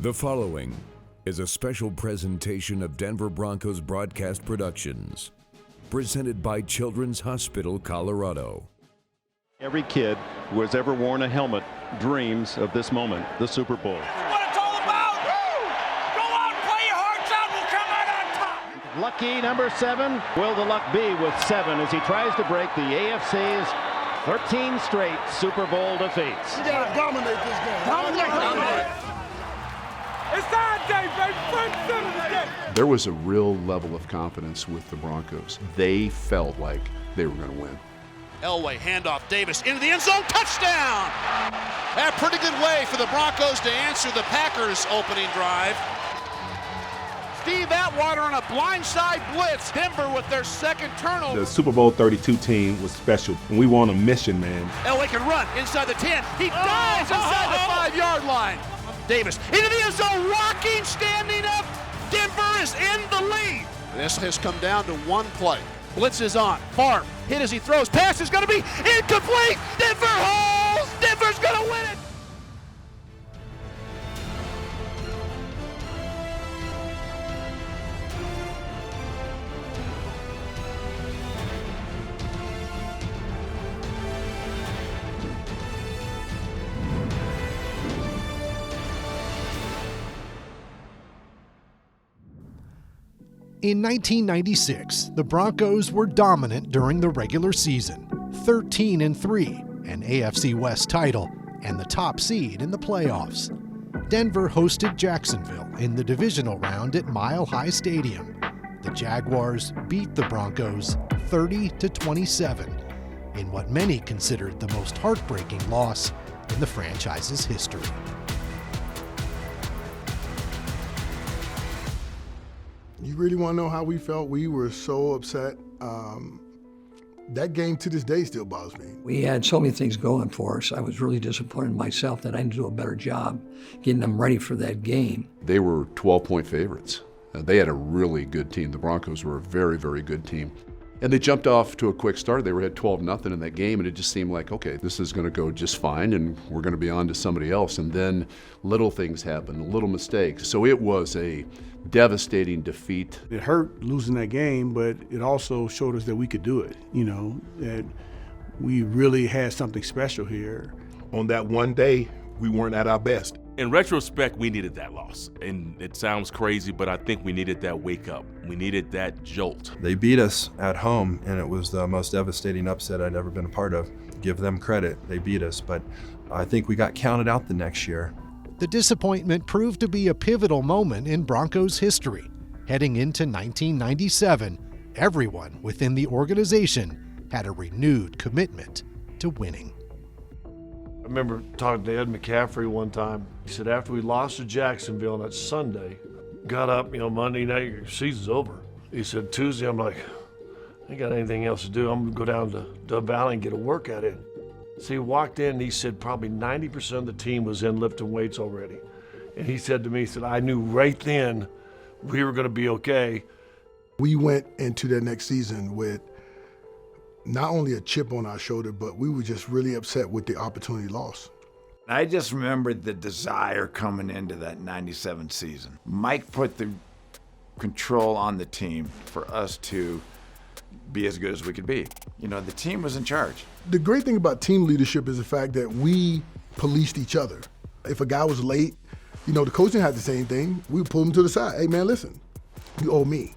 The following is a special presentation of Denver Broncos Broadcast Productions, presented by Children's Hospital, Colorado. Every kid who has ever worn a helmet dreams of this moment, the Super Bowl. That's what it's all about! Woo! Go out, play your hearts out, we'll come out on top! Lucky number 7. Will the luck be with 7 as he tries to break the AFC's 13 straight Super Bowl defeats? You gotta dominate this game. Dominate. It's our day, baby! First center today! There was a real level of confidence with the Broncos. They felt like they were going to win. Elway, handoff, Davis into the end zone, touchdown! A pretty good way for the Broncos to answer the Packers' opening drive. Steve Atwater on a blindside blitz. Denver with their second turnover. The Super Bowl XXXII team was special, and we were on a mission, man. Elway can run inside the 10. He dives inside the 5-yard line. Davis into the end zone, rocking, standing up. Denver is in the lead. This has come down to one play. Blitz is on. Favre hit as he throws. Pass is going to be incomplete. Denver holds. Denver's going to win it. In 1996, the Broncos were dominant during the regular season, 13-3, an AFC West title, and the top seed in the playoffs. Denver hosted Jacksonville in the divisional round at Mile High Stadium. The Jaguars beat the Broncos 30-27 in what many considered the most heartbreaking loss in the franchise's history. You really want to know how we felt? We were so upset. That game to this day still bothers me. We had so many things going for us. I was really disappointed in myself that I didn't do a better job getting them ready for that game. They were 12-point favorites. They had a really good team. The Broncos were a very, very good team. And they jumped off to a quick start. They were at 12-0 in that game, and it just seemed like, okay, this is going to go just fine, and we're going to be on to somebody else. And then little things happened, little mistakes. So it was a devastating defeat. It hurt losing that game, but it also showed us that we could do it, that we really had something special here. On that one day, we weren't at our best. In retrospect, we needed that loss. And it sounds crazy, but I think we needed that wake up. We needed that jolt. They beat us at home, and it was the most devastating upset I'd ever been a part of. Give them credit, they beat us, but I think we got counted out the next year. The disappointment proved to be a pivotal moment in Broncos history. Heading into 1997, everyone within the organization had a renewed commitment to winning. I remember talking to Ed McCaffrey one time. He said after we lost to Jacksonville on that Sunday, got up, Monday night, your season's over. He said Tuesday, I'm like, I ain't got anything else to do. I'm gonna go down to Dove Valley and get a workout in. So he walked in and he said probably 90% of the team was in lifting weights already. And he said to me, he said, I knew right then we were gonna be okay. We went into that next season with not only a chip on our shoulder, but we were just really upset with the opportunity lost. I just remembered the desire coming into that 97 season. Mike put the control on the team for us to be as good as we could be. The team was in charge. The great thing about team leadership is the fact that we policed each other. If a guy was late, the coach didn't have the same thing. We would pull him to the side. Hey man, listen, you owe me,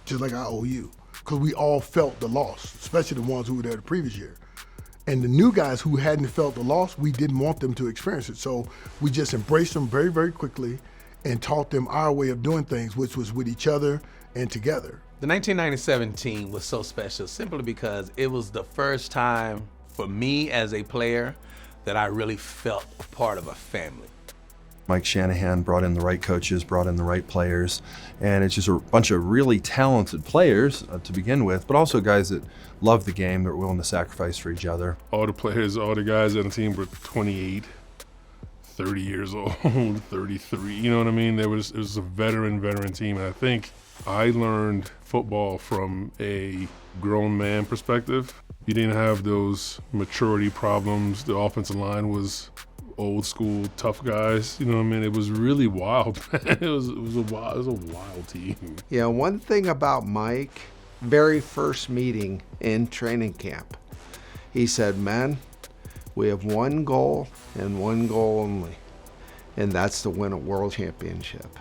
just like I owe you. Because we all felt the loss, especially the ones who were there the previous year. And the new guys who hadn't felt the loss, we didn't want them to experience it. So we just embraced them very, very quickly and taught them our way of doing things, which was with each other and together. The 1997 team was so special simply because it was the first time for me as a player that I really felt part of a family. Mike Shanahan brought in the right coaches, brought in the right players, and it's just a bunch of really talented players to begin with, but also guys that love the game, that are willing to sacrifice for each other. All the players, all the guys on the team were 28, 30 years old, 33, you know what I mean? It was a veteran team, and I think I learned football from a grown man perspective. You didn't have those maturity problems. The offensive line was old school tough guys. You know what I mean? It was really wild, man. It was a wild team. Yeah, one thing about Mike, very first meeting in training camp, he said, "Man, we have one goal and one goal only, and that's to win a world championship."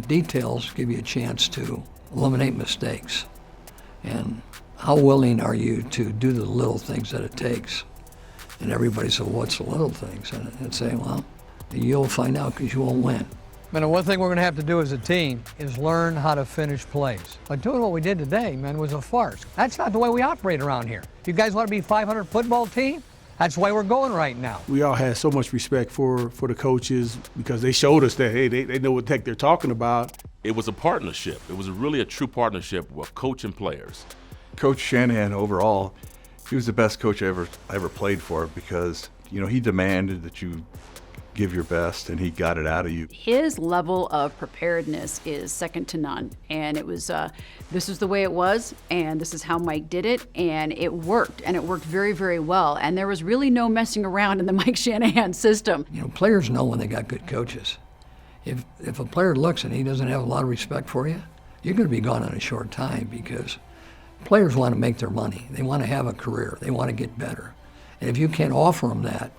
Details give you a chance to eliminate mistakes. And how willing are you to do the little things that it takes? And everybody said, "What's the little things?" And I'd say, "Well, you'll find out because you won't win." Man, one thing we're going to have to do as a team is learn how to finish plays. But doing what we did today, man, was a farce. That's not the way we operate around here. You guys want to be a 500 football team? That's the way we're going right now. We all had so much respect for the coaches because they showed us that, hey, they know what the heck they're talking about. It was a partnership. It was really a true partnership with coach and players. Coach Shanahan overall, he was the best coach I ever played for because, he demanded that you give your best, and he got it out of you. His level of preparedness is second to none, and it was this is the way it was, and this is how Mike did it, and it worked very, very well, and there was really no messing around in the Mike Shanahan system. Players know when they got good coaches. If a player looks and he doesn't have a lot of respect for you, you're going to be gone in a short time because players want to make their money. They want to have a career. They want to get better. And if you can't offer them that,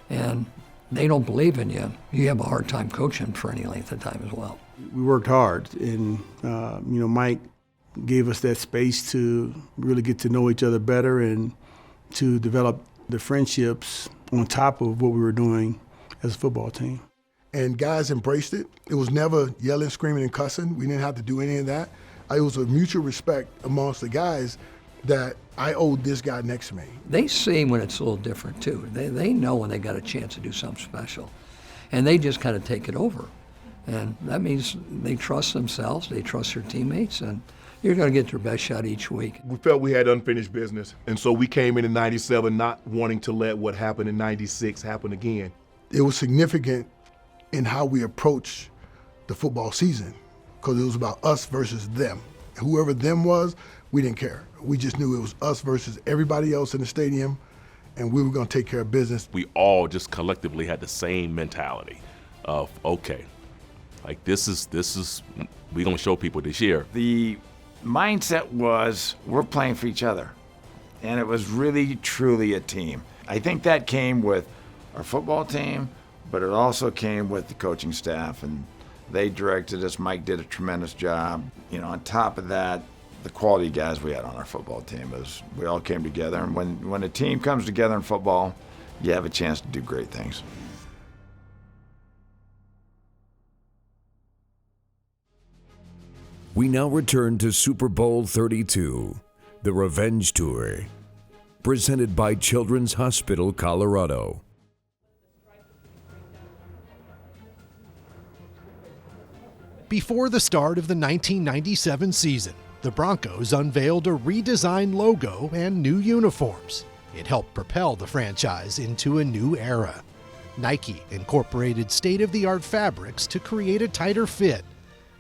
and they don't believe in you, you have a hard time coaching for any length of time as well. We worked hard, and Mike gave us that space to really get to know each other better and to develop the friendships on top of what we were doing as a football team. And guys embraced it. It was never yelling, screaming, and cussing. We didn't have to do any of that. It was a mutual respect amongst the guys that I owed this guy next to me. They see when it's a little different too. They know when they got a chance to do something special. And they just kind of take it over. And that means they trust themselves, they trust their teammates, and you're going to get your best shot each week. We felt we had unfinished business, and so we came in 97 not wanting to let what happened in 96 happen again. It was significant in how we approached the football season because it was about us versus them. Whoever them was, we didn't care. We just knew it was us versus everybody else in the stadium, and we were going to take care of business. We all just collectively had the same mentality of, okay, like this is we're going to show people this year. The mindset was we're playing for each other, and it was really, truly a team. I think that came with our football team, but it also came with the coaching staff, and they directed us. Mike did a tremendous job. On top of that, the quality guys we had on our football team was we all came together, and when a team comes together in football, you have a chance to do great things. We now return to Super Bowl XXXII, the Revenge Tour, presented by Children's Hospital, Colorado. Before the start of the 1997 season, the Broncos unveiled a redesigned logo and new uniforms. It helped propel the franchise into a new era. Nike incorporated state-of-the-art fabrics to create a tighter fit.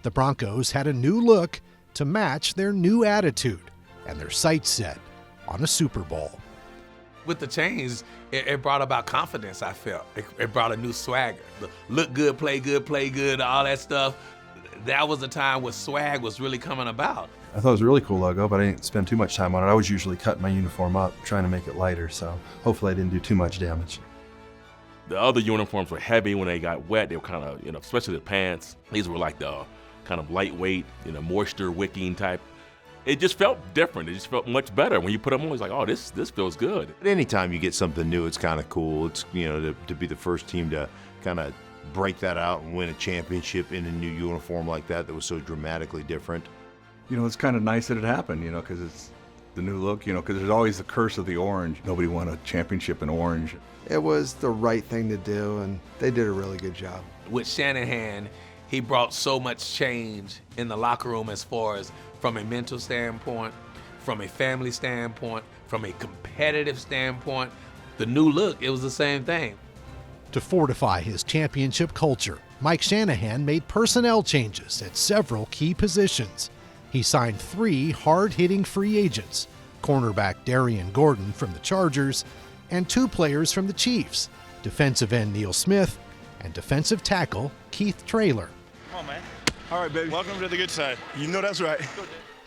The Broncos had a new look to match their new attitude and their sights set on a Super Bowl. With the change, it brought about confidence, I felt. It brought a new swagger. The look good, play good, all that stuff. That was the time where swag was really coming about. I thought it was a really cool logo, but I didn't spend too much time on it. I was usually cutting my uniform up, trying to make it lighter, so hopefully I didn't do too much damage. The other uniforms were heavy when they got wet. They were kind of, especially the pants. These were like the kind of lightweight, moisture wicking type. It just felt different. It just felt much better. When you put them on, it's like, oh, this feels good. Anytime you get something new, it's kind of cool. It's, to be the first team to kind of break that out and win a championship in a new uniform like that was so dramatically different. It's kind of nice that it happened, because it's the new look, because there's always the curse of the orange. Nobody won a championship in orange. It was the right thing to do, and they did a really good job. With Shanahan, he brought so much change in the locker room as far as from a mental standpoint, from a family standpoint, from a competitive standpoint. The new look, it was the same thing. To fortify his championship culture, Mike Shanahan made personnel changes at several key positions. He signed 3 hard-hitting free agents, cornerback Darian Gordon from the Chargers and 2 players from the Chiefs, defensive end Neil Smith, and defensive tackle Keith Traylor. Come on, man. All right, baby. Welcome to the good side. You know that's right.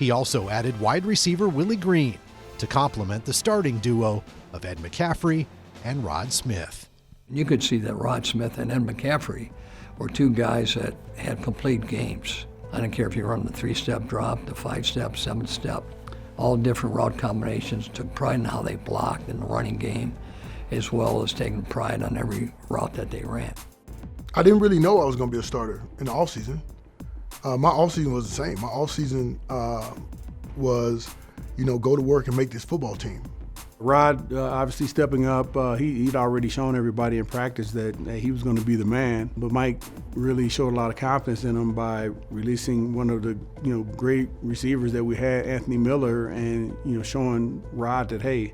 He also added wide receiver Willie Green to complement the starting duo of Ed McCaffrey and Rod Smith. You could see that Rod Smith and Ed McCaffrey were two guys that had complete games. I don't care if you run the 3-step drop, the 5-step, 7-step, all different route combinations, took pride in how they blocked in the running game, as well as taking pride on every route that they ran. I didn't really know I was going to be a starter in the offseason. My offseason was the same. My offseason was, go to work and make this football team. Rod, obviously stepping up, he'd already shown everybody in practice that he was going to be the man. But Mike really showed a lot of confidence in him by releasing one of the great receivers that we had, Anthony Miller, and showing Rod that, hey,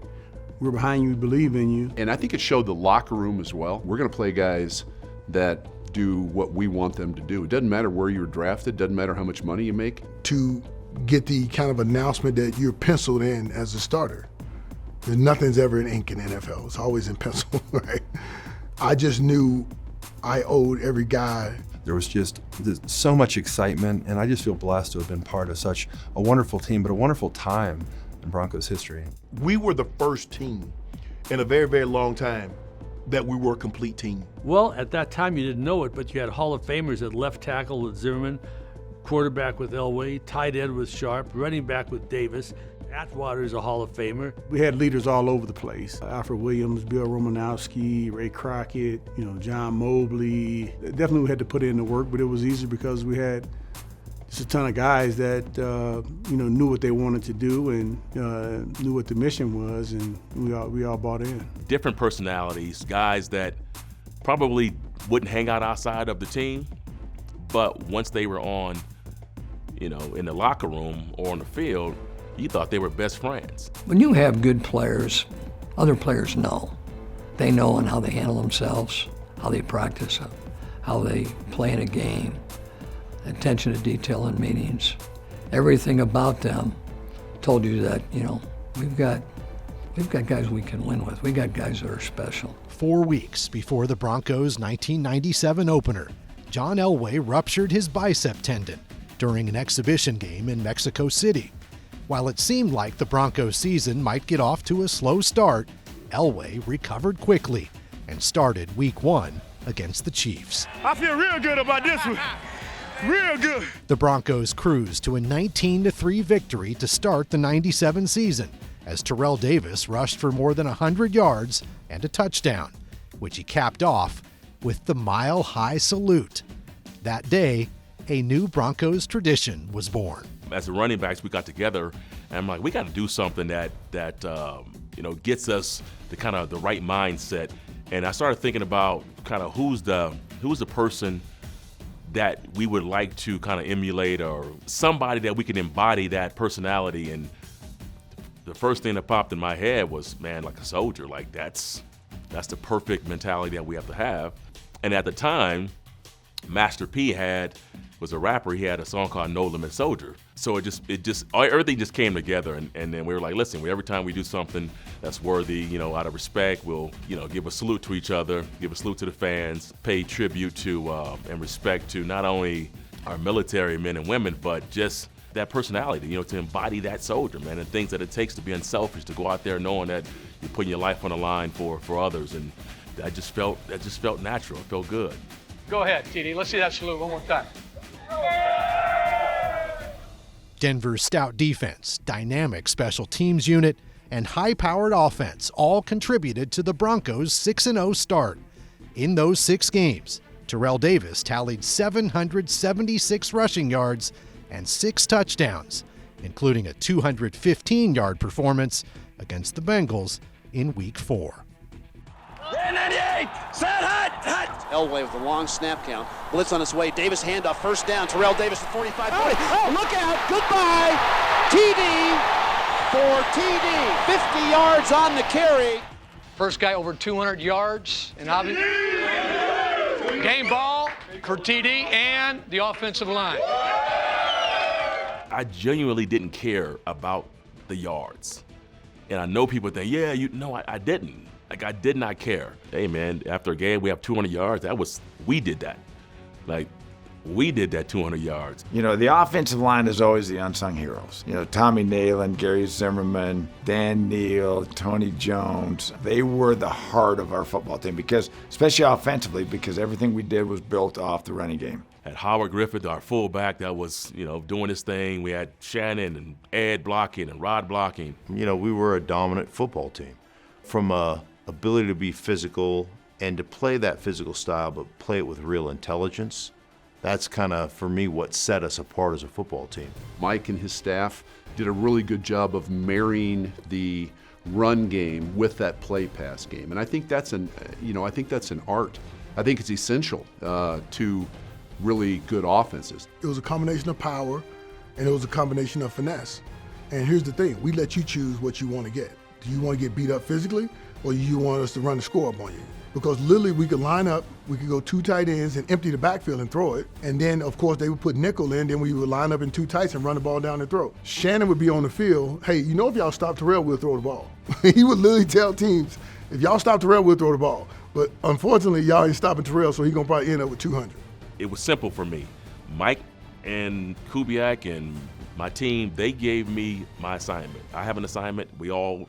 we're behind you, we believe in you. And I think it showed the locker room as well. We're going to play guys that do what we want them to do. It doesn't matter where you're drafted, doesn't matter how much money you make. To get the kind of announcement that you're penciled in as a starter. Nothing's ever in ink in the NFL. It's always in pencil, right? I just knew I owed every guy. There was just so much excitement, and I just feel blessed to have been part of such a wonderful team, but a wonderful time in Broncos history. We were the first team in a very, very long time that we were a complete team. Well, at that time you didn't know it, but you had Hall of Famers at left tackle with Zimmerman, quarterback with Elway, tight end with Sharp, running back with Davis. Atwater's a Hall of Famer. We had leaders all over the place. Alfred Williams, Bill Romanowski, Ray Crockett, John Mobley. Definitely we had to put in the work, but it was easy because we had just a ton of guys that knew what they wanted to do and knew what the mission was, and we all bought in. Different personalities, guys that probably wouldn't hang out outside of the team, but once they were on, in the locker room or on the field, you thought they were best friends. When you have good players, other players know. They know on how they handle themselves, how they practice, how they play in a game, attention to detail in meetings. Everything about them told you that, we've got guys we can win with. We got guys that are special. 4 weeks before the Broncos' 1997 opener, John Elway ruptured his bicep tendon during an exhibition game in Mexico City. While it seemed like the Broncos season might get off to a slow start, Elway recovered quickly and started Week 1 against the Chiefs. I feel real good about this one. Real good. The Broncos cruised to a 19-3 victory to start the 97 season as Terrell Davis rushed for more than 100 yards and a touchdown, which he capped off with the mile-high salute. That day, a new Broncos tradition was born. As the running backs, we got together, and I'm like, we got to do something that gets us the kind of the right mindset. And I started thinking about kind of who's the person that we would like to kind of emulate, or somebody that we can embody that personality. And the first thing that popped in my head was, man, like a soldier. Like that's the perfect mentality that we have to have. And at the time, Master P was a rapper. He had a song called No Limit Soldier. So everything just came together, and then we were like, listen, every time we do something that's worthy, out of respect, we'll, give a salute to each other, give a salute to the fans, pay tribute to and respect to not only our military men and women, but just that personality, to embody that soldier, man, and things that it takes to be unselfish, to go out there knowing that you're putting your life on the line for others, and that just felt natural. It felt good. Go ahead, TD. Let's see that salute one more time. Denver's stout defense, dynamic special teams unit, and high-powered offense all contributed to the Broncos' 6-0 start. In those 6 games, Terrell Davis tallied 776 rushing yards and 6 touchdowns, including a 215-yard performance against the Bengals in Week 4. 98, set, hut. Elway with a long snap count. Blitz on its way. Davis handoff, first down. Terrell Davis at 45, 40. Look out, goodbye. TD for TD. 50 yards on the carry. First guy over 200 yards, and obviously game ball for TD and the offensive line. I genuinely didn't care about the yards. And I know people think, I didn't. Like, I did not care. Hey, man, after a game, we have 200 yards. We did that. Like, we did that 200 yards. You know, the offensive line is always the unsung heroes. You know, Tommy Nalen, Gary Zimmerman, Dan Neal, Tony Jones, they were the heart of our football team, because, especially offensively, because everything we did was built off the running game. Had Howard Griffith, our fullback, that was, doing his thing. We had Shannon and Ed blocking and Rod blocking. You know, we were a dominant football team. From a ability to be physical and to play that physical style, but play it with real intelligence. That's kind of, for me, what set us apart as a football team. Mike and his staff did a really good job of marrying the run game with that play pass game, and I think that's an art. I think it's essential to really good offenses. It was a combination of power, and it was a combination of finesse. And here's the thing: we let you choose what you want to get. Do you want to get beat up physically, or do you want us to run the score up on you? Because literally we could line up, we could go 2 tight ends and empty the backfield and throw it. And then, of course, they would put nickel in, then we would line up in 2 tights and run the ball down the throat. Shannon would be on the field, hey, if y'all stop Terrell, we'll throw the ball. He would literally tell teams, if y'all stop Terrell, we'll throw the ball. But unfortunately, y'all ain't stopping Terrell, so he's going to probably end up with 200. It was simple for me. Mike and Kubiak and my team, they gave me my assignment. I have an assignment. We all,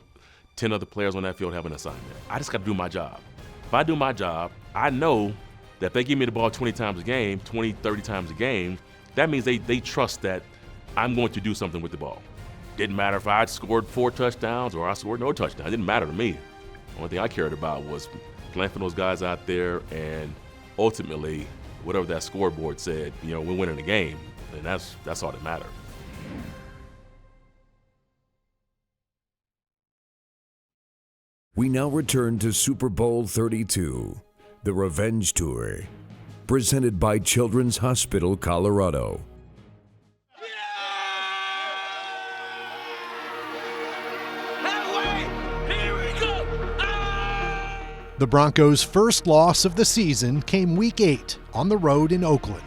10 other players on that field have an assignment. I just got to do my job. If I do my job, I know that if they give me the ball 20 times a game, 20, 30 times a game, that means they trust that I'm going to do something with the ball. Didn't matter if I scored 4 touchdowns or I scored no touchdowns. It didn't matter to me. The only thing I cared about was playing for those guys out there, and ultimately, whatever that scoreboard said, we're winning the game, and that's all that mattered. We now return to Super Bowl XXXII, the Revenge Tour, presented by Children's Hospital, Colorado. The Broncos' first loss of the season came Week 8 on the road in Oakland.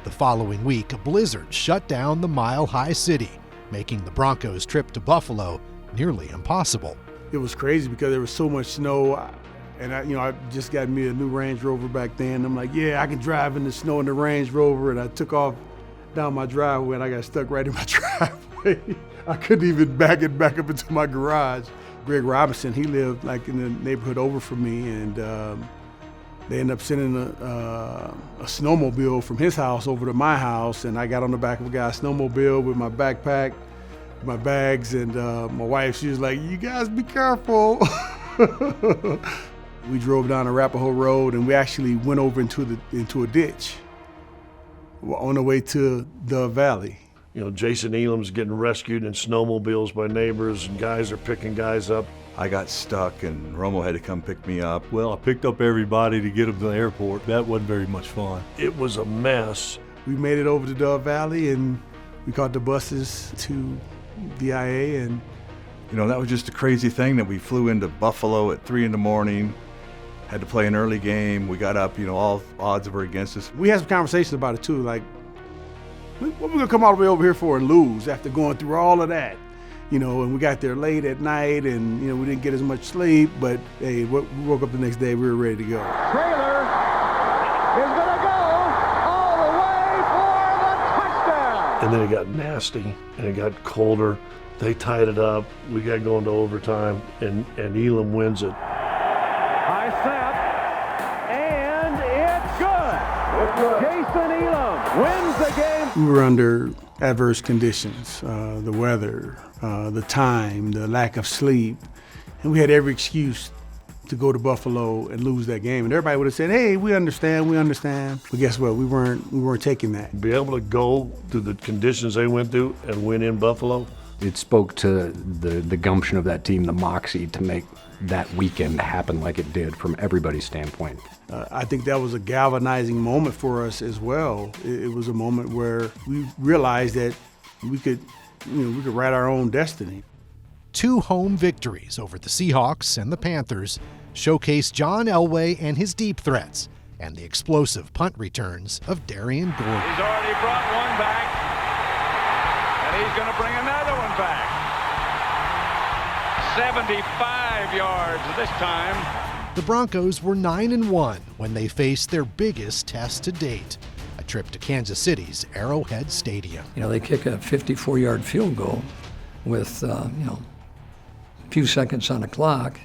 The following week, a blizzard shut down the mile-high city, making the Broncos' trip to Buffalo nearly impossible. It was crazy because there was so much snow, and I just got me a new Range Rover back then. I'm like, yeah, I can drive in the snow in the Range Rover, and I took off down my driveway, and I got stuck right in my driveway. I couldn't even back up into my garage. Greg Robinson, he lived like in the neighborhood over from me, and they ended up sending a snowmobile from his house over to my house, and I got on the back of a guy's snowmobile with my backpack, my bags, and my wife, she was like, you guys be careful. We drove down Arapahoe Road, and we actually went over into a ditch on the way to Dove Valley. Jason Elam's getting rescued in snowmobiles by neighbors, and guys are picking guys up. I got stuck, and Romo had to come pick me up. Well, I picked up everybody to get them to the airport. That wasn't very much fun. It was a mess. We made it over to Dove Valley, and we caught the buses to DIA, and that was just a crazy thing that we flew into Buffalo at 3 a.m, had to play an early game. We got up, all odds were against us. We had some conversations about it too, like, what are we gonna come all the way over here for and lose after going through all of that? And we got there late at night, and we didn't get as much sleep, but hey, we woke up the next day, we were ready to go. Traylor is gonna go all the way for the touchdown. And then it got nasty, and it got colder. They tied it up. We got going to overtime, and Elam wins it. High snap, and it's good. Jason Elam wins the game. We were under adverse conditions, the weather, the time, the lack of sleep, and we had every excuse to go to Buffalo and lose that game. And everybody would have said, hey, we understand. But guess what? We weren't taking that. Be able to go through the conditions they went through and win in Buffalo. It spoke to the gumption of that team, the moxie to make that weekend happen like it did from everybody's standpoint. I think that was a galvanizing moment for us as well. It was a moment where we realized that we could write our own destiny. 2 home victories over the Seahawks and the Panthers showcased John Elway and his deep threats and the explosive punt returns of Darian Gordon. He's already brought one back, and he's going to bring another one back. 75 yards this time. The Broncos were 9-1 when they faced their biggest test to date, a trip to Kansas City's Arrowhead Stadium. You know, they kick a 54-yard field goal with, a few seconds on the clock,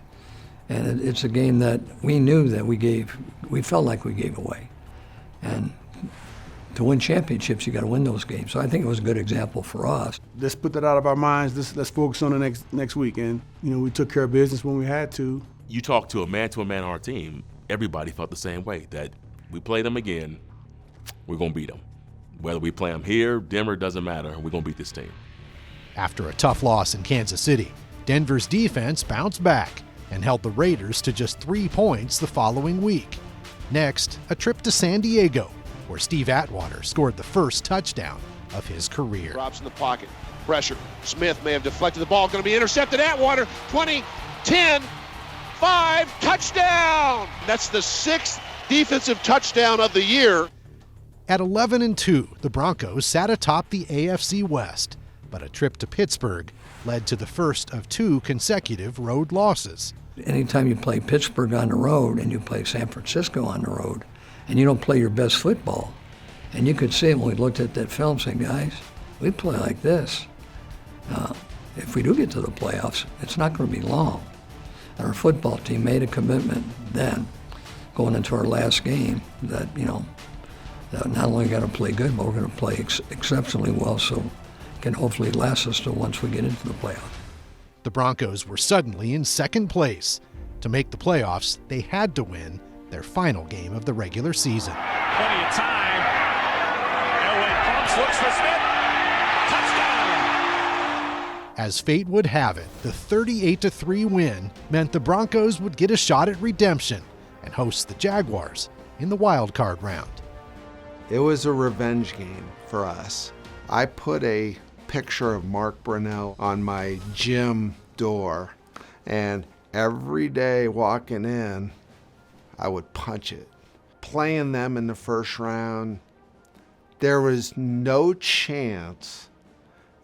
and it's a game that we knew that we felt like we gave away. And to win championships, you got to win those games. So I think it was a good example for us. Let's put that out of our minds. Let's focus on the next week. And, we took care of business when we had to. You talk to a man on our team, everybody felt the same way, that we play them again, we're going to beat them. Whether we play them here, Denver, doesn't matter. We're going to beat this team. After a tough loss in Kansas City, Denver's defense bounced back and held the Raiders to just 3 points the following week. Next, a trip to San Diego, where Steve Atwater scored the first touchdown of his career. Drops in the pocket. Pressure. Smith may have deflected the ball. Going to be intercepted. Atwater, 20, 10, 5, touchdown! That's the 6th defensive touchdown of the year. At 11-2, the Broncos sat atop the AFC West, but a trip to Pittsburgh led to the first of 2 consecutive road losses. Anytime you play Pittsburgh on the road and you play San Francisco on the road, and you don't play your best football, and you could see it when we looked at that film saying, guys, we play like this. If we do get to the playoffs, it's not going to be long. And our football team made a commitment then, going into our last game, that, that not only got to play good, but we're going to play exceptionally well, so it can hopefully last us till once we get into the playoffs. The Broncos were suddenly in second place. To make the playoffs, they had to win their final game of the regular season. Plenty of time. Elway pumps, looks for Smith. Touchdown! As fate would have it, the 38-3 win meant the Broncos would get a shot at redemption and host the Jaguars in the wild card round. It was a revenge game for us. I put a picture of Mark Brunell on my gym door, and every day walking in, I would punch it. Playing them in the first round, there was no chance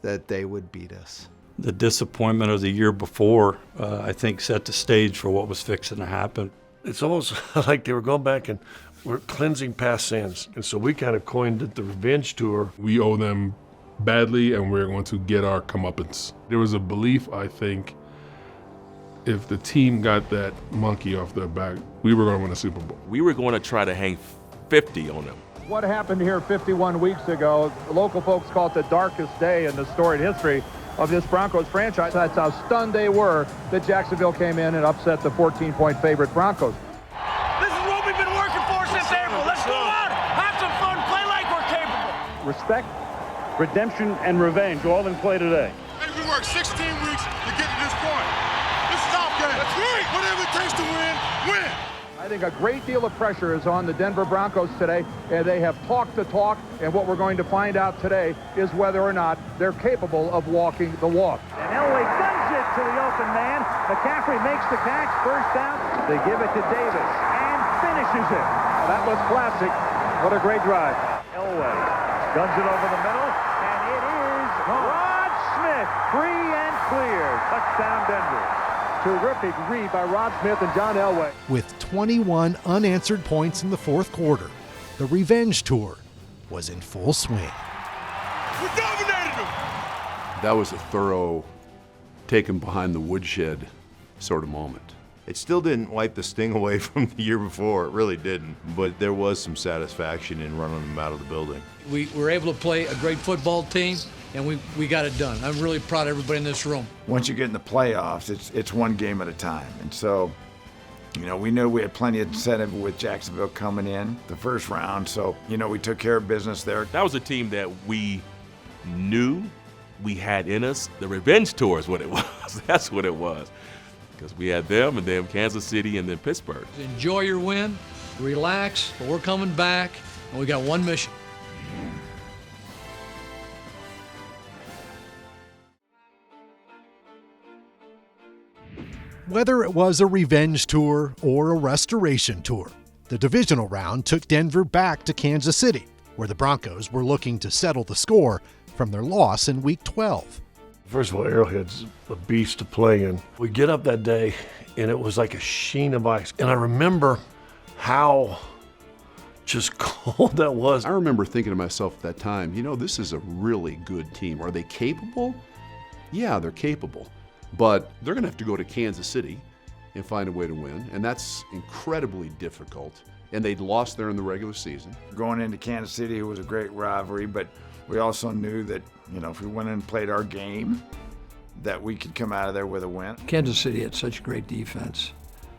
that they would beat us. The disappointment of the year before, I think, set the stage for what was fixing to happen. It's almost like they were going back and we're cleansing past sins. And so we kind of coined it the revenge tour. We owe them badly, and we're going to get our comeuppance. There was a belief, I think, if the team got that monkey off their back, we were going to win a Super Bowl. We were going to try to hang 50 on them. What happened here 51 weeks ago, the local folks call it the darkest day in the storied history of this Broncos franchise. That's how stunned they were that Jacksonville came in and upset the 14-point favorite Broncos. This is what we've been working for since April. Let's go out, have some fun, play like we're capable. Respect, redemption, and revenge all in play today. We worked 16 weeks to get to this point. This is our game. That's right. Whatever it takes to win, win. I think a great deal of pressure is on the Denver Broncos today, and they have talked the talk, and what we're going to find out today is whether or not they're capable of walking the walk. And Elway sends it to the open man. McCaffrey makes the catch, first down. They give it to Davis and finishes it. That was classic. What a great drive. Elway guns it over the middle, and it is Rod Smith, free and clear. Touchdown Denver. Terrific read by Rod Smith and John Elway. With 21 unanswered points in the fourth quarter, the revenge tour was in full swing. We dominated them. That was a thorough, taken behind the woodshed sort of moment. It still didn't wipe the sting away from the year before. It really didn't. But there was some satisfaction in running them out of the building. We were able to play a great football team, and we got it done. I'm really proud of everybody in this room. Once you get in the playoffs, it's one game at a time. And so, we knew we had plenty of incentive with Jacksonville coming in the first round. So, we took care of business there. That was a team that we knew we had in us. The revenge tour is what it was. That's what it was. Because we had them, and then Kansas City, and then Pittsburgh. Enjoy your win, relax, but we're coming back, and we got one mission. Whether it was a revenge tour or a restoration tour, the divisional round took Denver back to Kansas City, where the Broncos were looking to settle the score from their loss in Week 12. First of all, Arrowhead's a beast to play in. We get up that day, and it was like a sheen of ice. And I remember how just cold that was. I remember thinking to myself at that time, you know, this is a really good team. Are they capable? Yeah, they're capable. But they're going to have to go to Kansas City and find a way to win, and that's incredibly difficult. And they'd lost there in the regular season. Going into Kansas City, it was a great rivalry, but we also knew that, you know, if we went in and played our game, that we could come out of there with a win. Kansas City had such great defense.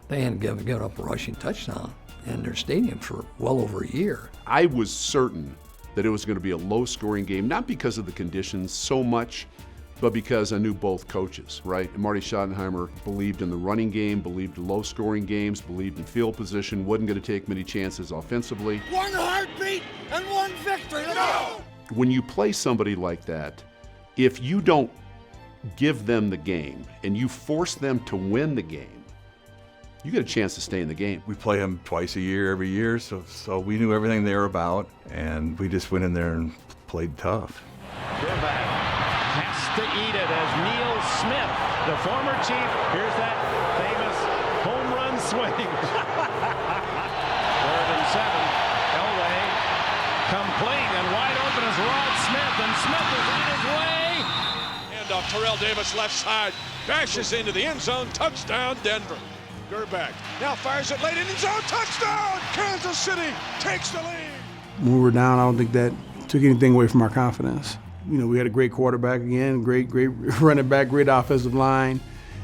They hadn't given up a rushing touchdown in their stadium for well over a year. I was certain that it was going to be a low-scoring game, not because of the conditions so much, but because I knew both coaches, right? And Marty Schottenheimer believed in the running game, believed in low-scoring games, believed in field position, wasn't going to take many chances offensively. One heartbeat and one victory. No! When you play somebody like that, if you don't give them the game and you force them to win the game, you get a chance to stay in the game. We play them twice a year, every year, so we knew everything they were about, and we just went in there and played tough. Has to eat it as Neil Smith, the former chief, here's that famous home run swing. 3rd and 7. Elway complete and wide open is Rod Smith, and Smith is on his way. Handoff, Terrell Davis left side, dashes into the end zone, touchdown Denver. Gerback now fires it late in the zone, touchdown! Kansas City takes the lead. When we were down, I don't think that took anything away from our confidence. You know, we had a great quarterback again, great running back, great offensive line,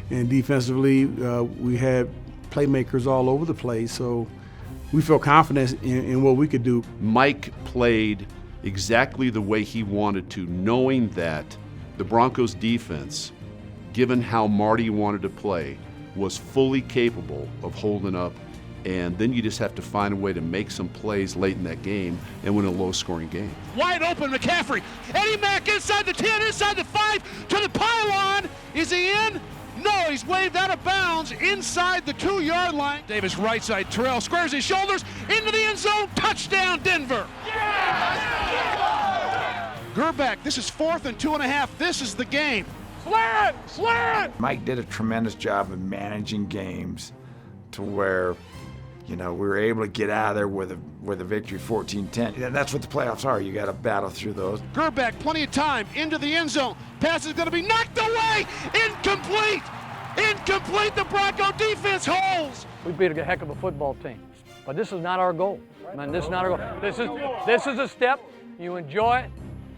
and defensively, we had playmakers all over the place. So we felt confident in what we could do. Mike played exactly the way he wanted to, knowing that the Broncos defense, given how Marty wanted to play, was fully capable of holding up, and then you just have to find a way to make some plays late in that game and win a low-scoring game. Wide open McCaffrey. Eddie Mack inside the 10, inside the 5, to the pylon. Is he in? No, he's waved out of bounds inside the 2-yard line. Davis right side, Terrell squares his shoulders into the end zone. Touchdown, Denver. Gerback, this is 4th and 2.5. This is the game. Slant! Mike did a tremendous job of managing games to where, you know, we were able to get out of there with a victory 14-10. And that's what the playoffs are. You got to battle through those. Gerback, plenty of time into the end zone. Pass is going to be knocked away. Incomplete. Incomplete. The Bronco defense holds. We beat a heck of a football team, but this is not our goal. Man, this is not our goal. This is a step. You enjoy it.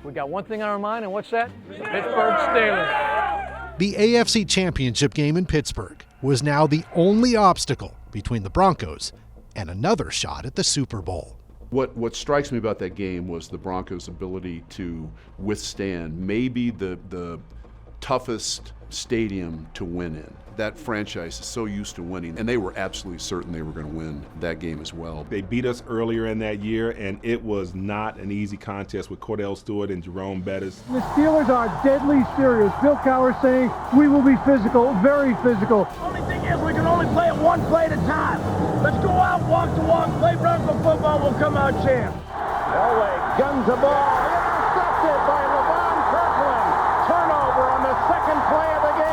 We got one thing on our mind, and what's that? The Pittsburgh Steelers. The AFC Championship game in Pittsburgh was now the only obstacle between the Broncos and another shot at the Super Bowl. What strikes me about that game was the Broncos' ability to withstand maybe the toughest stadium to win in. That franchise is so used to winning, and they were absolutely certain they were going to win that game as well. They beat us earlier in that year, and it was not an easy contest with Cordell Stewart and Jerome Bettis. The Steelers are deadly serious. Bill Cowher saying we will be physical, very physical. Only thing is we can only play it one play at a time. Let's go out, walk to walk, play Bronco football, we'll come out champs. Elway guns the ball, intercepted by LeVon Kirkland. Turnover on the second play of the game.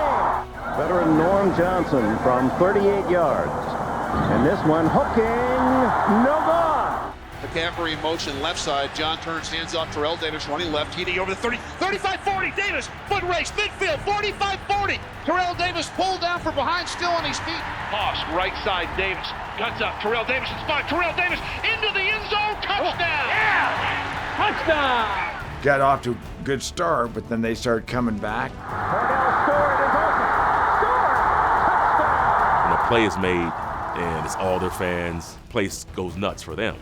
Veteran Norm Johnson from 38 yards. And this one hooking, no good. McCaffrey in motion, left side. John turns, hands off. Terrell Davis running left. TD over the 30. 35-40. Davis, foot race, midfield, 45-40. Terrell Davis pulled down from behind, still on his feet. Toss, right side, Davis. Cuts up. Terrell Davis in spot. Terrell Davis into the end zone. Touchdown. Yeah! Touchdown! Got off to a good start, but then they started coming back. Cordell Stewart is open. When a play is made and it's all their fans, place goes nuts for them.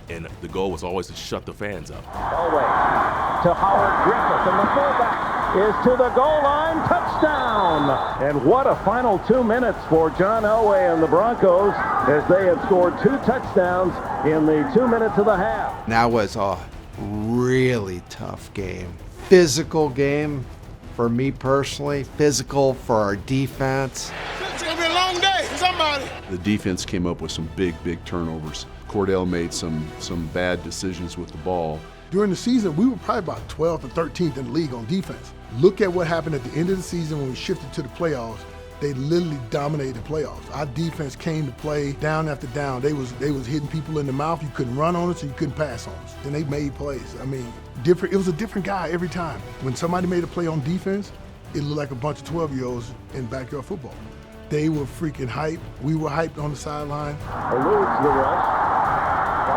And the goal was always to shut the fans up. Elway to Howard Griffith, and the fullback is to the goal line. Touchdown! And what a final 2 minutes for John Elway and the Broncos as they have scored 2 touchdowns in the 2 minutes of the half. That was a really tough game. Physical game for me personally, physical for our defense. It's going to be a long day for somebody. The defense came up with some big turnovers. Cordell made some bad decisions with the ball. During the season, we were probably about 12th and 13th in the league on defense. Look at what happened at the end of the season when we shifted to the playoffs. They literally dominated the playoffs. Our defense came to play down after down. They was hitting people in the mouth. You couldn't run on us and you couldn't pass on us. And they made plays. I mean, different. It was a different guy every time. When somebody made a play on defense, it looked like a bunch of 12-year-olds in backyard football. They were freaking hyped. We were hyped on the sideline. Eludes the rush.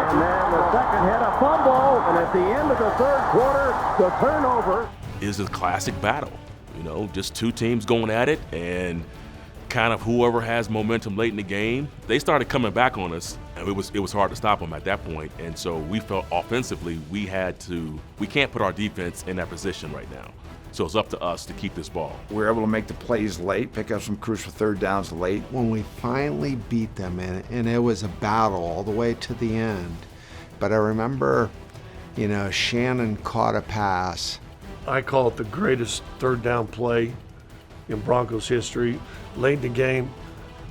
And then the second hit, a fumble. And at the end of the third quarter, the turnover. Is a classic battle. You know, just two teams going at it, and kind of whoever has momentum late in the game, they started coming back on us, and it was hard to stop them at that point. And so we felt offensively we can't put our defense in that position right now. So it's up to us to keep this ball. We were able to make the plays late, pick up some crucial third downs late. When we finally beat them, and it was a battle all the way to the end. But I remember, you know, Shannon caught a pass. I call it the greatest third down play in Broncos history. Late in the game,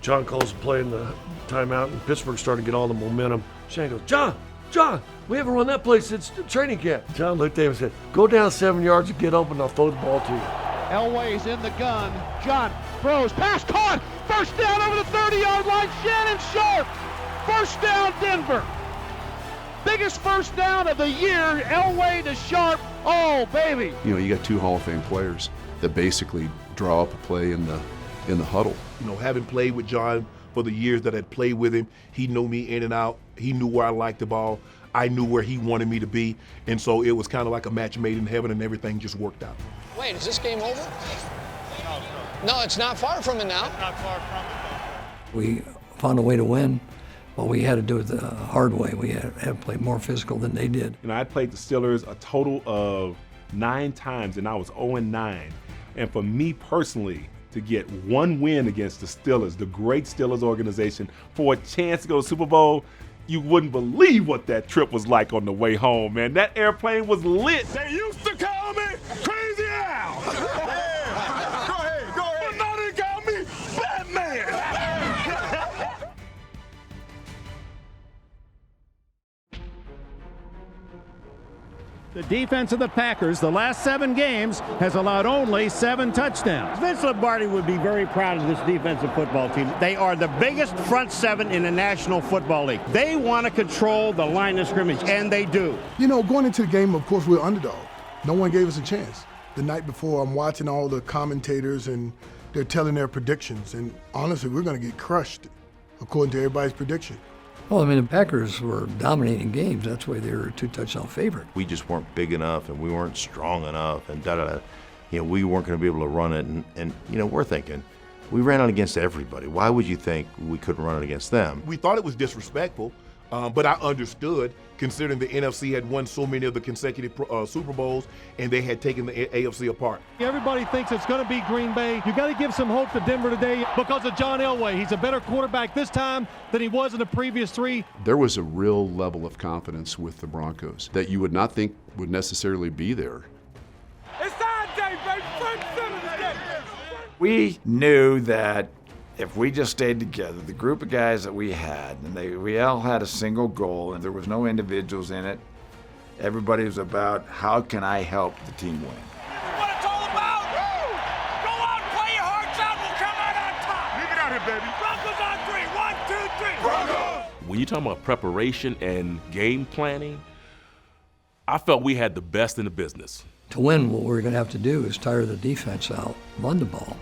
John calls a play in the timeout, and Pittsburgh started to get all the momentum. Shannon goes, John, we haven't run that play since training camp. John looked at him and said, go down 7 yards and get open, I'll throw the ball to you. Elway's in the gun. John throws, pass caught. First down over the 30-yard line. Shannon Sharp. First down, Denver. Biggest first down of the year. Elway to Sharp. Oh, baby. You know, you got two Hall of Fame players that basically draw up a play in the huddle. You know, having played with John for the years that I'd played with him, he knew me in and out. He knew where I liked the ball. I knew where he wanted me to be. And so it was kind of like a match made in heaven, and everything just worked out. Wait, is this game over? No, it's not far from it now. Not far from it. We found a way to win, but we had to do it the hard way. We had to play more physical than they did. You know, I played the Steelers a total of 9 times, and I was 0-9. And for me personally, to get one win against the Steelers, the great Steelers organization, for a chance to go to Super Bowl, you wouldn't believe what that trip was like on the way home, man. That airplane was lit. They used to call me Crazy Al. Go ahead. But now they call me Batman. The defense of the Packers, the last 7 games, has allowed only 7 touchdowns. Vince Lombardi would be very proud of this defensive football team. They are the biggest front 7 in the National Football League. They want to control the line of scrimmage, and they do. You know, going into the game, of course, we're underdog. No one gave us a chance. The night before, I'm watching all the commentators, and they're telling their predictions. And honestly, we're going to get crushed, according to everybody's prediction. Well, I mean, the Packers were dominating games. That's why they were a 2-touchdown favorite. We just weren't big enough, and we weren't strong enough, and da-da-da. You know, we weren't going to be able to run it, and you know, we're thinking, we ran it against everybody. Why would you think we couldn't run it against them? We thought it was disrespectful, but I understood, considering the NFC had won so many of the consecutive Super Bowls, and they had taken the AFC apart. Everybody thinks it's going to be Green Bay. You got to give some hope to Denver today because of John Elway. He's a better quarterback this time than he was in the previous 3. There was a real level of confidence with the Broncos that you would not think would necessarily be there. It's time, Dave, baby. We knew that if we just stayed together, the group of guys that we had, and we all had a single goal, and there was no individuals in it. Everybody was about, how can I help the team win? What it's all about. Woo! Go out, play your hearts out. We'll come out on top. Leave it out here, baby. Broncos on 3. 1, 2, 3. Broncos! When you talk about preparation and game planning, I felt we had the best in the business. To win, what we're going to have to do is tire the defense out, run the ball,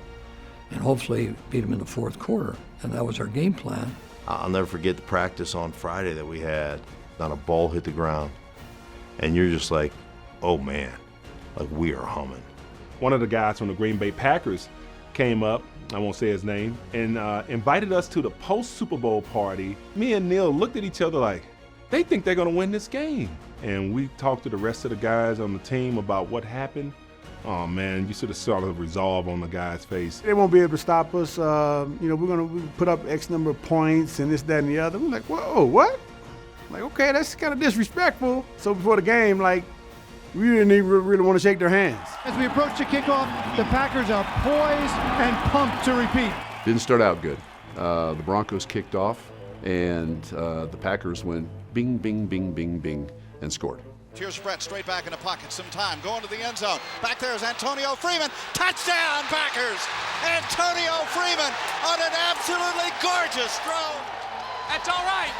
and hopefully beat them in the fourth quarter. And that was our game plan. I'll never forget the practice on Friday that we had. Not a ball hit the ground. And you're just like, oh man, like we are humming. One of the guys from the Green Bay Packers came up, I won't say his name, and invited us to the post-Super Bowl party. Me and Neil looked at each other like, they think they're going to win this game. And we talked to the rest of the guys on the team about what happened. Oh man, you should have saw the resolve on the guy's face. They won't be able to stop us. You know, we're going to put up X number of points and this, that, and the other. We're like, whoa, what? Like, okay, that's kind of disrespectful. So before the game, like, we didn't even really want to shake their hands. As we approach the kickoff, the Packers are poised and pumped to repeat. Didn't start out good. The Broncos kicked off, and the Packers went bing, bing, bing, bing, bing, and scored. Here's Brett straight back in the pocket, some time, going to the end zone. Back there is Antonio Freeman. Touchdown, Packers! Antonio Freeman on an absolutely gorgeous throw. That's all right.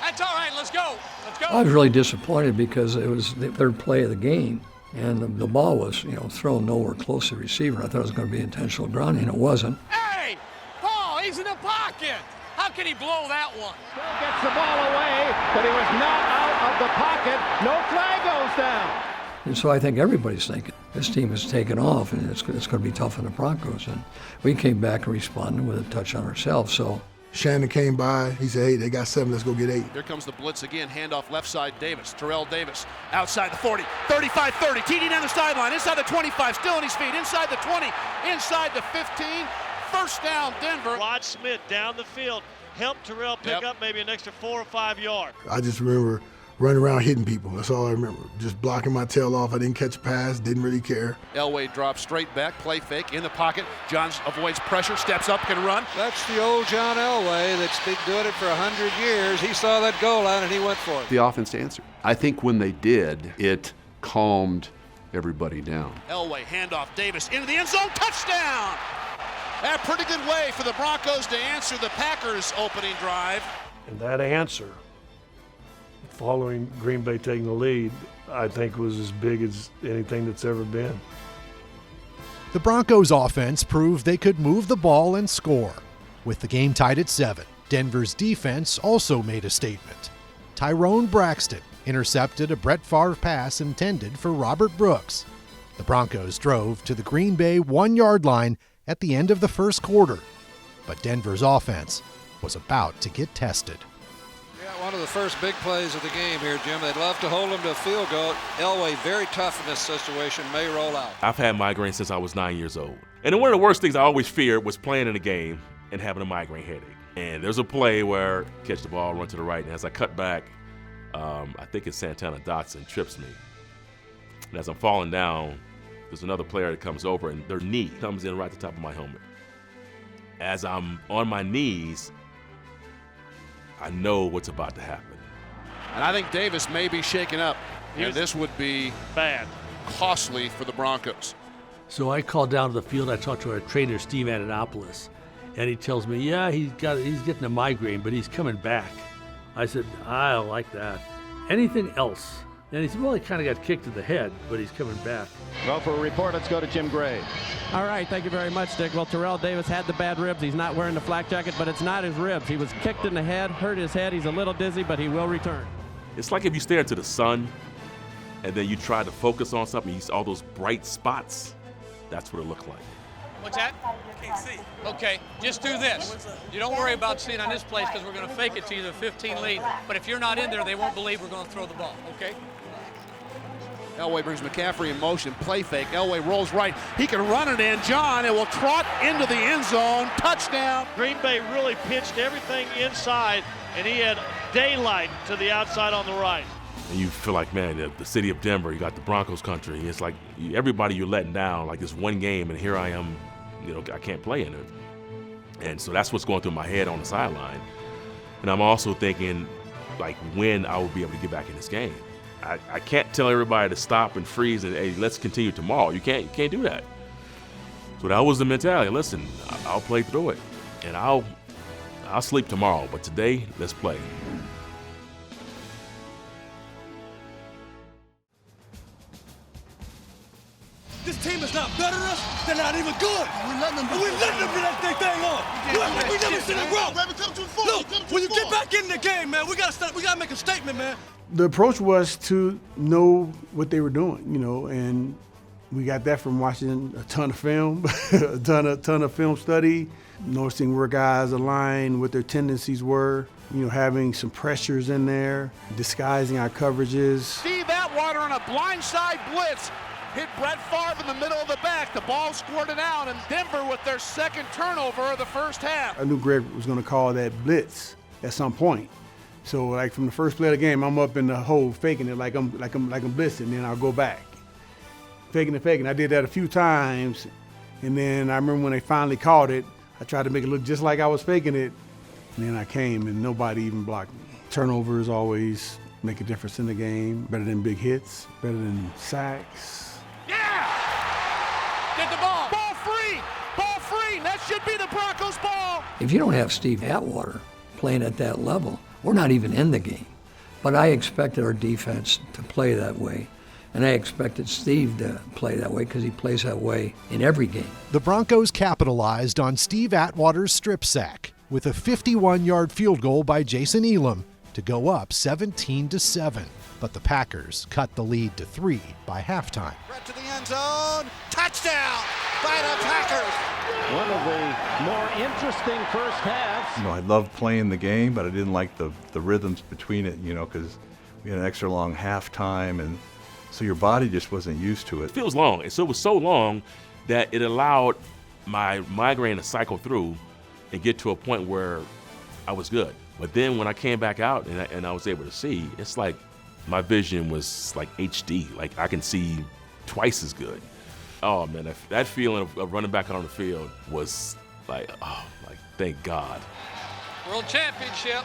That's all right. Let's go. Let's go. I was really disappointed because it was the third play of the game, and the ball was, thrown nowhere close to the receiver. I thought it was going to be intentional grounding. It wasn't. Hey, Paul, he's in the pocket. How can he blow that one? Still gets the ball away, but he was not out of the pocket. No flag goes down. And so I think everybody's thinking this team has taken off, and it's going to be tough on the Broncos. And we came back and responded with a touch on ourselves. So Shanahan came by. He said, hey, they got 7. Let's go get 8. Here comes the blitz again. Handoff left side Davis. Terrell Davis outside the 40. 35-30. TD down the sideline. Inside the 25. Still on his feet. Inside the 20. Inside the 15. First down, Denver. Rod Smith down the field. Helped Terrell pick up maybe an extra 4 or 5 yards. I just remember running around hitting people. That's all I remember. Just blocking my tail off. I didn't catch a pass. Didn't really care. Elway drops straight back. Play fake in the pocket. Johns avoids pressure. Steps up. Can run. That's the old John Elway that's been doing it for 100 years. He saw that goal line and he went for it. The offense answered. I think when they did, it calmed everybody down. Elway handoff. Davis into the end zone. Touchdown. A pretty good way for the Broncos to answer the Packers' opening drive. And that answer, following Green Bay taking the lead, I think was as big as anything that's ever been. The Broncos offense proved they could move the ball and score. With the game tied at 7, Denver's defense also made a statement. Tyrone Braxton intercepted a Brett Favre pass intended for Robert Brooks. The Broncos drove to the Green Bay 1-yard line at the end of the first quarter, but Denver's offense was about to get tested. Yeah, one of the first big plays of the game here, Jim. They'd love to hold him to a field goal. Elway, very tough in this situation, may roll out. I've had migraines since I was 9 years old. And one of the worst things I always feared was playing in a game and having a migraine headache. And there's a play where I catch the ball, run to the right, and as I cut back, I think it's Santana Dotson trips me. And as I'm falling down, there's another player that comes over and their knee comes in right at the top of my helmet. As I'm on my knees, I know what's about to happen. And I think Davis may be shaken up. And this would be bad, costly for the Broncos. So I called down to the field. I talked to our trainer, Steve Antonopoulos, and he tells me, yeah, he's getting a migraine, but he's coming back. I said, I don't like that. Anything else? And he said, well, he kind of got kicked in the head, but he's coming back. Well, for a report, let's go to Jim Gray. All right, thank you very much, Dick. Well, Terrell Davis had the bad ribs. He's not wearing the flak jacket, but it's not his ribs. He was kicked in the head, hurt his head. He's a little dizzy, but he will return. It's like if you stare into the sun and then you try to focus on something, you see all those bright spots. That's what it looked like. What's that? Can't see. Okay, just do this. You don't worry about seeing on this place because we're going to fake it to you, the 15 lead. But if you're not in there, they won't believe we're going to throw the ball, okay? Elway brings McCaffrey in motion, play fake. Elway rolls right. He can run it in. John, it will trot into the end zone. Touchdown. Green Bay really pitched everything inside, and he had daylight to the outside on the right. And you feel like, man, the city of Denver, you got the Broncos country. It's like everybody you're letting down, like this one game, and here I am, I can't play in it. And so that's what's going through my head on the sideline. And I'm also thinking, like, when I will be able to get back in this game. I can't tell everybody to stop and freeze and, hey, let's continue tomorrow. You can't do that. So that was the mentality. Listen, I'll play through it, and I'll sleep tomorrow. But today, let's play. This team is not better than us. They're not even good. We're letting them let their thing on. We never seen it wrong. Look, when you get back in the game, man, we gotta make a statement, man. The approach was to know what they were doing, and we got that from watching a ton of film, a ton of film study, noticing where guys aligned, what their tendencies were, having some pressures in there, disguising our coverages. Steve Atwater on a blindside blitz. Hit Brett Favre in the middle of the back. The ball squirted out, and Denver with their second turnover of the first half. I knew Greg was going to call that blitz at some point. So, like, from the first play of the game, I'm up in the hole faking it like I'm blitzing, then I'll go back. Faking it. I did that a few times, and then I remember when they finally caught it, I tried to make it look just like I was faking it, and then I came and nobody even blocked me. Turnovers always make a difference in the game. Better than big hits, better than sacks. Yeah! Get the ball. Ball free. Ball free. That should be the Broncos' ball. If you don't have Steve Atwater playing at that level, we're not even in the game. But I expected our defense to play that way. And I expected Steve to play that way because he plays that way in every game. The Broncos capitalized on Steve Atwater's strip sack with a 51-yard field goal by Jason Elam to go up 17-7. But the Packers cut the lead to 3 by halftime. Right to the end zone. Touchdown by the Packers. One of the more interesting first halves. I loved playing the game, but I didn't like the rhythms between it, because we had an extra long halftime, and so your body just wasn't used to it. It feels long, and so it was so long that it allowed my migraine to cycle through and get to a point where I was good. But then when I came back out and I was able to see, it's like my vision was like HD. Like I can see twice as good. Oh man, that feeling of running back on the field was like, thank God. World Championship,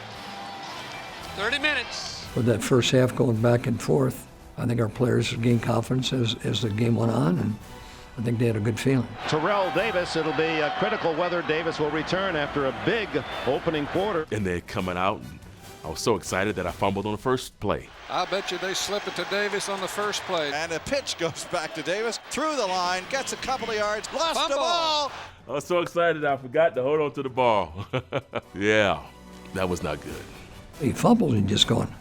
30 minutes. With that first half going back and forth, I think our players gained confidence as the game went on, and I think they had a good feeling. Terrell Davis, it'll be a critical whether Davis will return after a big opening quarter. And they're coming out, and I was so excited that I fumbled on the first play. I bet you they slip it to Davis on the first play. And the pitch goes back to Davis. Through the line, gets a couple of yards, lost Fumble. the ball. I was so excited I forgot to hold on to the ball. Yeah, that was not good. He fumbled and just going,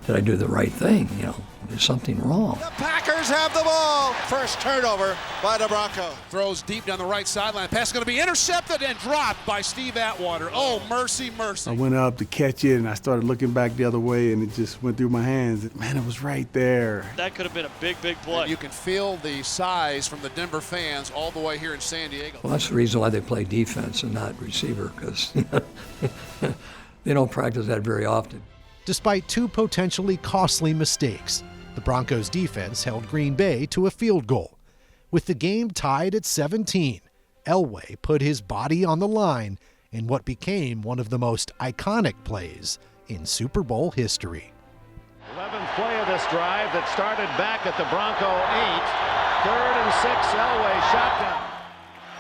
did I do the right thing? There's something wrong. The Packers have the ball. First turnover by the Broncos. Throws deep down the right sideline. Pass is going to be intercepted and dropped by Steve Atwater. Oh, mercy, mercy. I went up to catch it, and I started looking back the other way, and it just went through my hands. Man, it was right there. That could have been a big play. And you can feel the size from the Denver fans all the way here in San Diego. Well, that's the reason why they play defense and not receiver, because they don't practice that very often. Despite 2 potentially costly mistakes, the Broncos defense held Green Bay to a field goal. With the game tied at 17, Elway put his body on the line in what became one of the most iconic plays in Super Bowl history. 11th play of this drive that started back at the Bronco 8. 3rd and 6, Elway shotgun.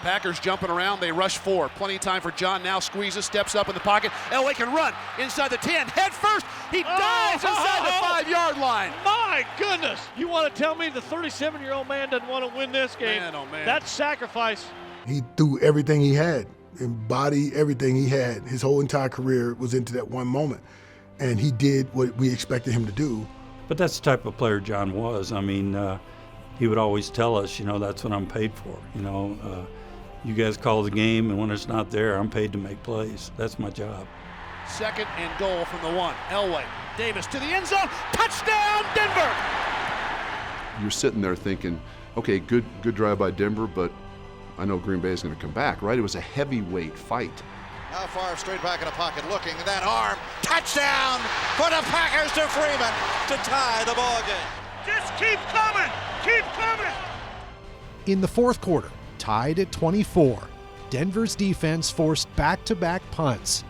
Packers jumping around, they rush 4. Plenty of time for John, now squeezes, steps up in the pocket. Elway can run inside the 10, head first. He dives inside the 5-yard line. My goodness. You want to tell me the 37-year-old man doesn't want to win this game? Man, oh man. That sacrifice. He threw everything he had, embodied everything he had. His whole entire career was into that one moment. And he did what we expected him to do. But that's the type of player John was. I mean, he would always tell us, that's what I'm paid for. You guys call the game, and when it's not there, I'm paid to make plays. That's my job. 2nd and goal from the 1. Elway, Davis to the end zone. Touchdown, Denver! You're sitting there thinking, okay, good drive by Denver, but I know Green Bay is going to come back, right? It was a heavyweight fight. Now Favre straight back in the pocket, looking, that arm. Touchdown for the Packers to Freeman to tie the ball game. Just keep coming! Keep coming! In the fourth quarter, tied at 24, Denver's defense forced back-to-back punts.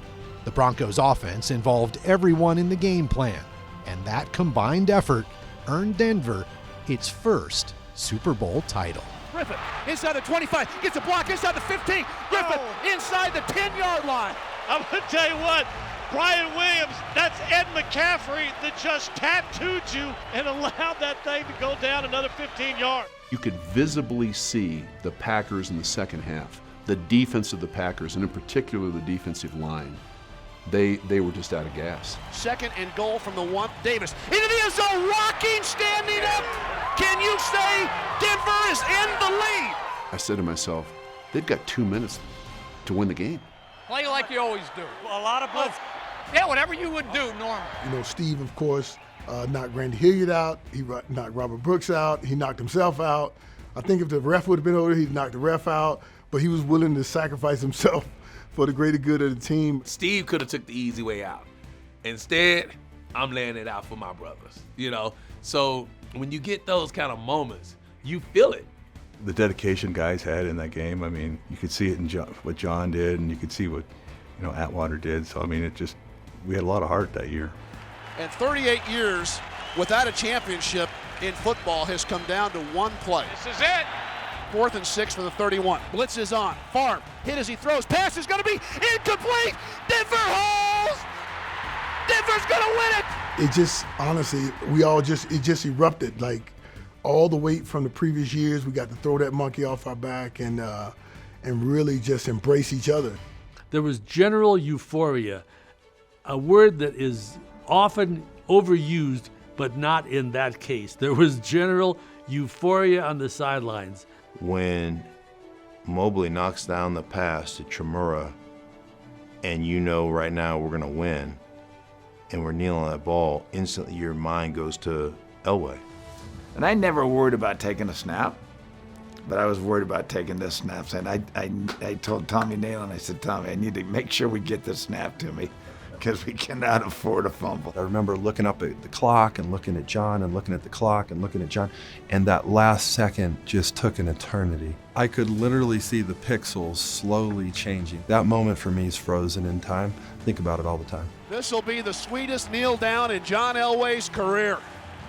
The Broncos' offense involved everyone in the game plan, and that combined effort earned Denver its first Super Bowl title. Griffin inside the 25, gets a block inside the 15. Griffin inside the 10-yard line. I'm going to tell you what, Brian Williams, that's Ed McCaffrey that just tattooed you and allowed that thing to go down another 15 yards. You could visibly see the Packers in the second half, the defense of the Packers, and in particular the defensive line. They were just out of gas. 2nd and goal from the 1. Davis into the end zone, rocking, standing up. Can you say Denver is in the lead? I said to myself, they've got 2 minutes to win the game. Play like you always do. A lot of blitz. Yeah, whatever you would do normally. Steve, of course, knocked Randy Hilliard out. He knocked Robert Brooks out. He knocked himself out. I think if the ref would have been over there, he'd knocked the ref out. But he was willing to sacrifice himself for the greater good of the team. Steve could have took the easy way out. Instead, I'm laying it out for my brothers, So when you get those kind of moments, you feel it. The dedication guys had in that game, I mean, you could see it in what John did, and you could see what Atwater did. So, I mean, we had a lot of heart that year. And 38 years without a championship in football has come down to one play. This is it. 4th and 6 for the 31. Blitz is on. Farm hit as he throws. Pass is going to be incomplete. Denver holds. Denver's going to win it. It just, honestly, it just erupted. Like all the weight from the previous years, we got to throw that monkey off our back and really just embrace each other. There was general euphoria, a word that is often overused, but not in that case. There was general euphoria on the sidelines. When Mobley knocks down the pass to Chimura, and you know right now we're going to win, and we're kneeling on that ball, instantly your mind goes to Elway. And I never worried about taking a snap, but I was worried about taking this snap. And I told Tommy Nalen, I said, Tommy, I need to make sure we get this snap to me because we cannot afford a fumble. I remember looking up at the clock and looking at John and looking at the clock and looking at John, and that last second just took an eternity. I could literally see the pixels slowly changing. That moment for me is frozen in time. Think about it all the time. This will be the sweetest kneel down in John Elway's career.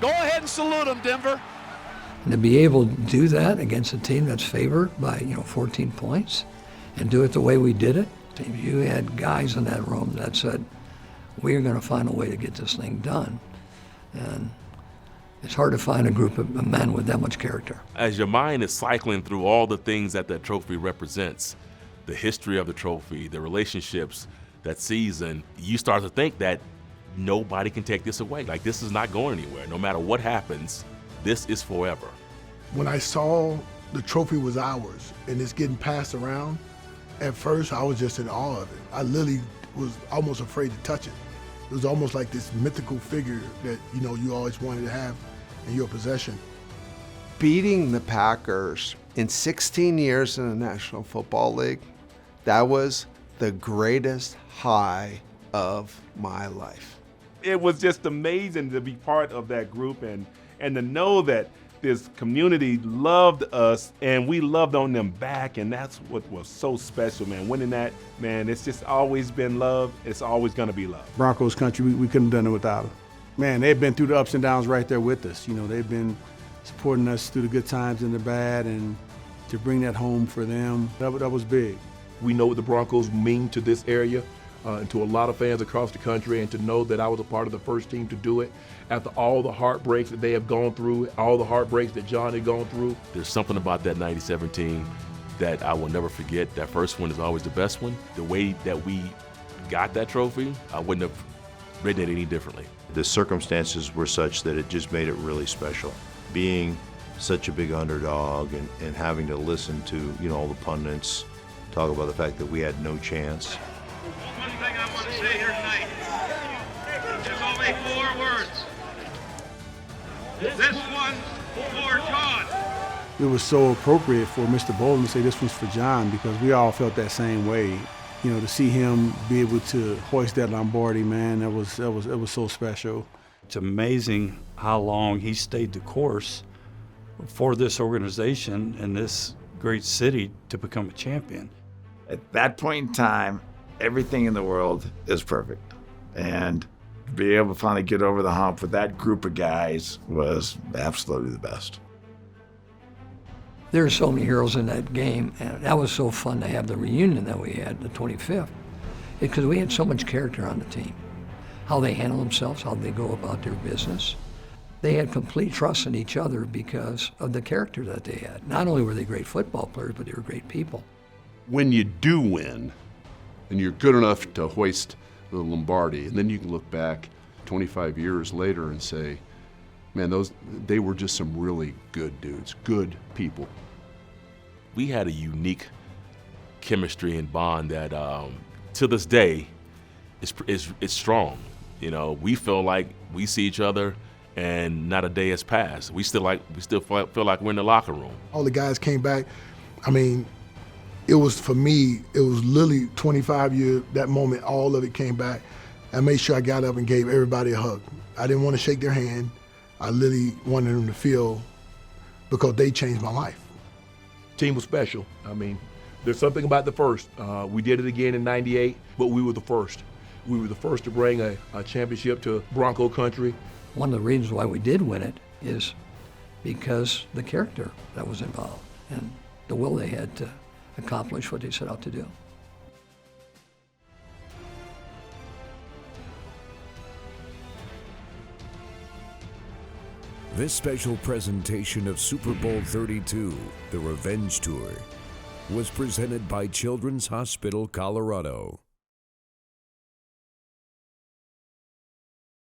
Go ahead and salute him, Denver. And to be able to do that against a team that's favored by 14 points and do it the way we did it, you had guys in that room that said, we're going to find a way to get this thing done. And it's hard to find a group of men with that much character. As your mind is cycling through all the things that trophy represents, the history of the trophy, the relationships, that season, you start to think that nobody can take this away. Like, this is not going anywhere. No matter what happens, this is forever. When I saw the trophy was ours and it's getting passed around, at first I was just in awe of it. I literally was almost afraid to touch it. It was almost like this mythical figure that you always wanted to have in your possession. Beating the Packers in 16 years in the National Football League, that was the greatest high of my life. It was just amazing to be part of that group and to know that this community loved us and we loved on them back, and that's what was so special, man. Winning that, man, it's just always been love. It's always going to be love. Broncos country, we couldn't have done it without them. Man, they've been through the ups and downs right there with us. They've been supporting us through the good times and the bad, and to bring that home for them, that was big. We know what the Broncos mean to this area and to a lot of fans across the country, and to know that I was a part of the first team to do it after all the heartbreaks that they have gone through, all the heartbreaks that John had gone through. There's something about that 97 team that I will never forget. That first one is always the best one. The way that we got that trophy, I wouldn't have written it any differently. The circumstances were such that it just made it really special. Being such a big underdog and having to listen to all the pundits talk about the fact that we had no chance. One thing I want to say here tonight. There's only 4 words. This one's for John. It was so appropriate for Mr. Bolden to say this one's for John, because we all felt that same way. To see him be able to hoist that Lombardi, man, it was so special. It's amazing how long he stayed the course for this organization and this great city to become a champion. At that point in time, everything in the world is perfect. And to be able to finally get over the hump with that group of guys was absolutely the best. There are so many heroes in that game, and that was so fun to have the reunion that we had, the 25th, because we had so much character on the team. How they handle themselves, how they go about their business. They had complete trust in each other because of the character that they had. Not only were they great football players, but they were great people. When you do win, and you're good enough to hoist the Lombardi, and then you can look back 25 years later and say, man, they were just some really good dudes, good people. We had a unique chemistry and bond that to this day is strong. We feel like we see each other and not a day has passed. We still feel like we're in the locker room. All the guys came back. I mean, it was, for me, it was literally 25 years, that moment, all of it came back. I made sure I got up and gave everybody a hug. I didn't want to shake their hand. I literally wanted them to feel, because they changed my life. Team was special. I mean, there's something about the first. We did it again in '98, but we were the first. We were the first to bring a championship to Bronco country. One of the reasons why we did win it is because the character that was involved and the will they had to accomplish what they set out to do. This special presentation of Super Bowl XXXII, the Revenge Tour, was presented by Children's Hospital Colorado.